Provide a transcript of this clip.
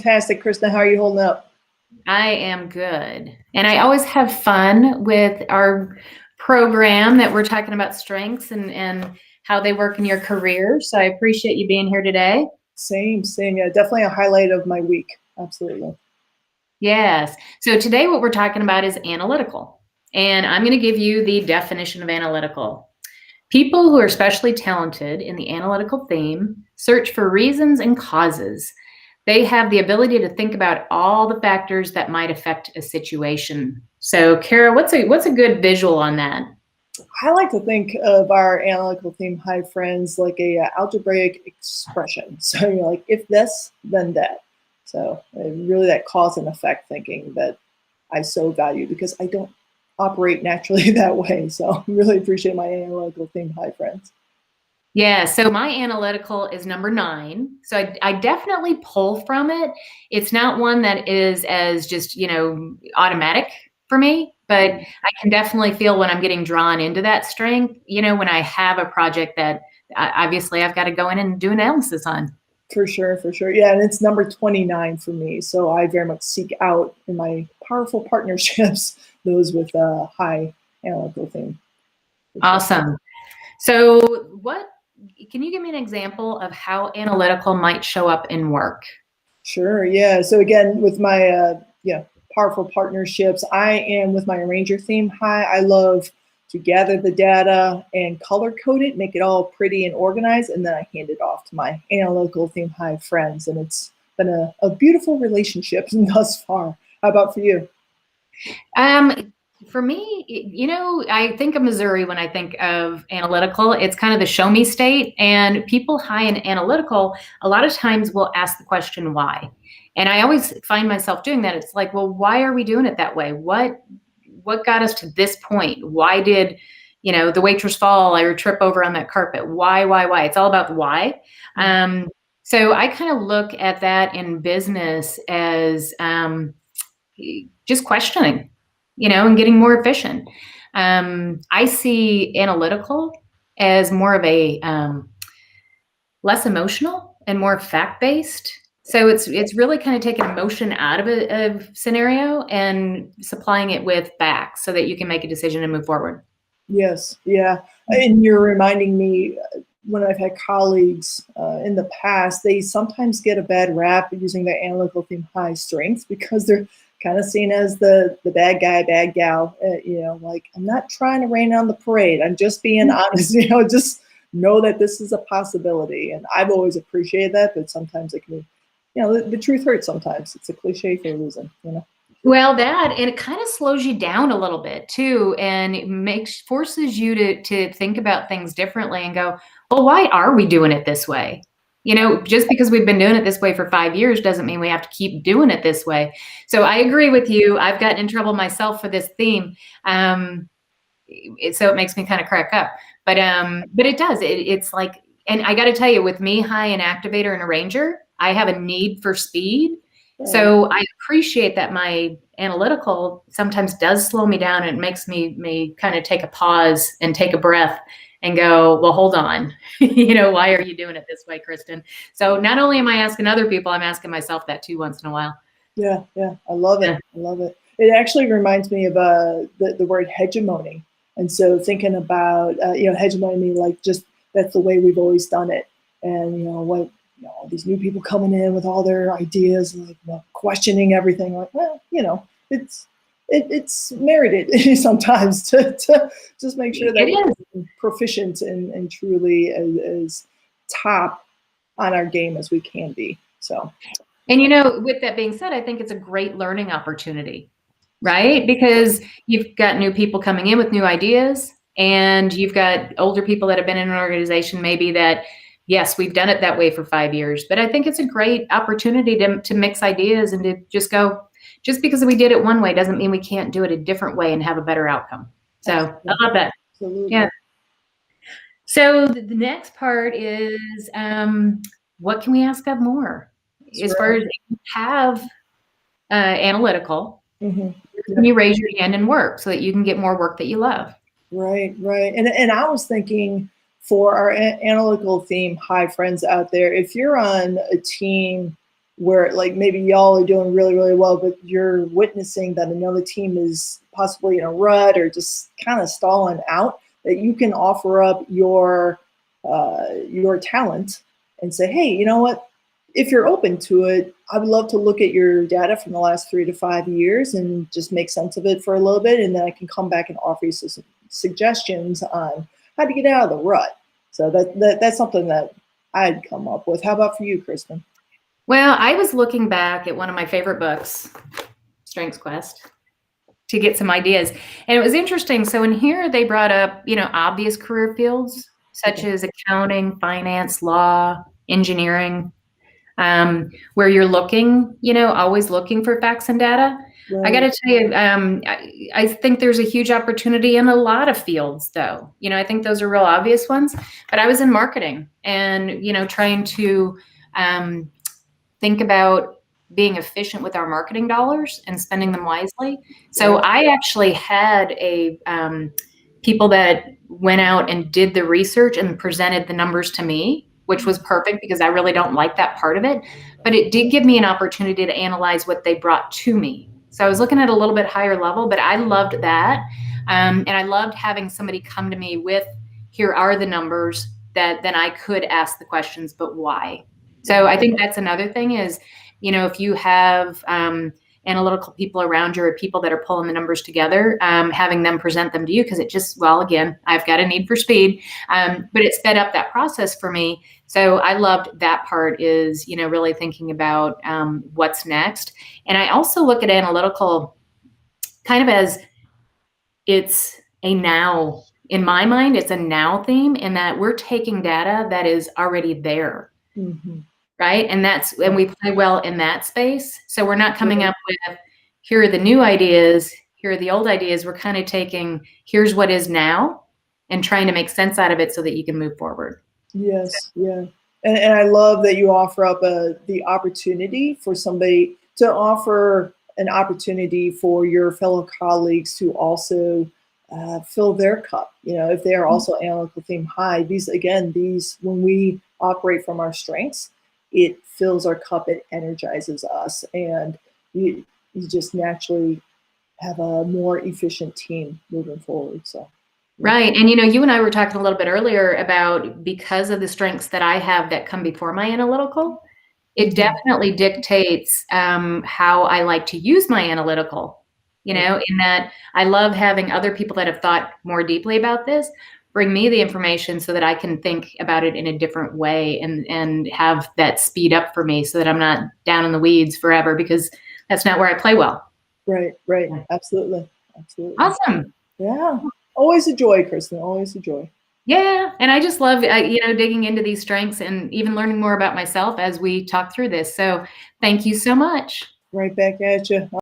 fantastic, Kristin. How are you holding up? I am good. And I always have fun with our program that we're talking about strengths and how they work in your career. So I appreciate you being here today. Same. Yeah, definitely a highlight of my week. Absolutely. Yes. So today what we're talking about is analytical. And I'm going to give you the definition of analytical. People who are especially talented in the analytical theme search for reasons and causes. They have the ability to think about all the factors that might affect a situation. So, Kara, what's a good visual on that? I like to think of our analytical theme high friends like a algebraic expression. So you're like, if this, then that. So really that cause and effect thinking that I so value because I don't operate naturally that way. So really appreciate my analytical theme high friends. Yeah, so my analytical is number 9. So I definitely pull from it. It's not one that is as just, automatic for me, but I can definitely feel when I'm getting drawn into that strength, when I have a project that obviously I've got to go in and do analysis on. For sure. Yeah, and it's number 29 for me. So I very much seek out in my powerful partnerships those with a high analytical theme. Awesome. So can you give me an example of how analytical might show up in work? Sure, yeah. So again, with my powerful partnerships, I am with my arranger theme high. I love to gather the data and color code it, make it all pretty and organized, and then I hand it off to my analytical theme high friends. And it's been a beautiful relationship thus far. How about for you? For me, I think of Missouri when I think of analytical. It's kind of the show me state, and people high in analytical a lot of times will ask the question why. And I always find myself doing that. It's like, well, why are we doing it that way? What got us to this point? Why did, the waitress fall or trip over on that carpet? Why? It's all about the why. So I kind of look at that in business as just questioning, and getting more efficient. I see analytical as more of a less emotional and more fact-based. So it's really kind of taking emotion out of a scenario and supplying it with facts so that you can make a decision and move forward. Yes, yeah. And you're reminding me when I've had colleagues in the past, they sometimes get a bad rap using their analytical theme high strengths because they're kind of seen as the bad guy, bad gal. Like I'm not trying to rain on the parade. I'm just being honest. Just know that this is a possibility. And I've always appreciated that, but sometimes it can be, the truth hurts sometimes. It's a cliche for a reason, Well, and it kind of slows you down a little bit too, and it forces you to think about things differently and go, well, why are we doing it this way? Just because we've been doing it this way for 5 years doesn't mean we have to keep doing it this way. So I agree with you. I've gotten in trouble myself for this theme. So it makes me kind of crack up, but it does. It's like, and I got to tell you, with me high in Activator and Arranger, I have a need for speed. So I appreciate that my analytical sometimes does slow me down, and it makes me kind of take a pause and take a breath and go, well, hold on. Why are you doing it this way, Kristin? So not only am I asking other people, I'm asking myself that too once in a while. Yeah. I love it. It actually reminds me of the word hegemony. And so thinking about, hegemony, like just that's the way we've always done it. And, all these new people coming in with all their ideas and questioning everything. Like, well, it's merited sometimes to just make sure that we're proficient and truly as top on our game as we can be. So, and with that being said, I think it's a great learning opportunity, right? Because you've got new people coming in with new ideas, and you've got older people that have been in an organization maybe that, yes, we've done it that way for 5 years, but I think it's a great opportunity to mix ideas and to just go, just because we did it one way doesn't mean we can't do it a different way and have a better outcome. So absolutely. I love that. Absolutely. Yeah. So the next part is, what can we ask of more? That's as far as you have analytical, can you raise your hand and work so that you can get more work that you love? Right. And I was thinking, for our analytical theme high friends out there, if you're on a team where like maybe y'all are doing really, really well, but you're witnessing that another team is possibly in a rut or just kind of stalling out, that you can offer up your talent and say, hey, you know what? If you're open to it, I would love to look at your data from the last 3 to 5 years and just make sense of it for a little bit. And then I can come back and offer you some suggestions on how to get out of the rut. So that's something that I'd come up with. How about for you, Kristin? Well, I was looking back at one of my favorite books, Strengths Quest, to get some ideas. And it was interesting. So in here, they brought up, obvious career fields such as accounting, finance, law, engineering, where you're looking, always looking for facts and data. Right. I got to tell you, I think there's a huge opportunity in a lot of fields, though. I think those are real obvious ones. But I was in marketing and, trying to think about being efficient with our marketing dollars and spending them wisely. So I actually had people that went out and did the research and presented the numbers to me, which was perfect because I really don't like that part of it. But it did give me an opportunity to analyze what they brought to me. So I was looking at a little bit higher level, but I loved that. And I loved having somebody come to me with, here are the numbers, that then I could ask the questions, but why? So I think that's another thing is, if you have analytical people around you or people that are pulling the numbers together, having them present them to you, because it just, again, I've got a need for speed, but it sped up that process for me. So I loved that part is, really thinking about what's next. And I also look at analytical kind of as it's a now. In my mind, it's a now theme in that we're taking data that is already there. Mm-hmm. Right. And we play well in that space. So we're not coming up with, here are the new ideas, here are the old ideas. We're kind of taking, here's what is now and trying to make sense out of it so that you can move forward. Yes. Yeah. And I love that you offer up the opportunity for somebody to offer an opportunity for your fellow colleagues to also fill their cup. If they are also analytical theme high, when we operate from our strengths, it fills our cup, it energizes us, and you just naturally have a more efficient team moving forward. So, right. And, you and I were talking a little bit earlier about, because of the strengths that I have that come before my analytical, it definitely dictates how I like to use my analytical, in that I love having other people that have thought more deeply about this bring me the information so that I can think about it in a different way and have that speed up for me so that I'm not down in the weeds forever, because that's not where I play well. Right. Absolutely. Awesome. Yeah. Always a joy, Kristin. Always a joy. Yeah. And I just love, digging into these strengths and even learning more about myself as we talk through this. So thank you so much. Right back at you.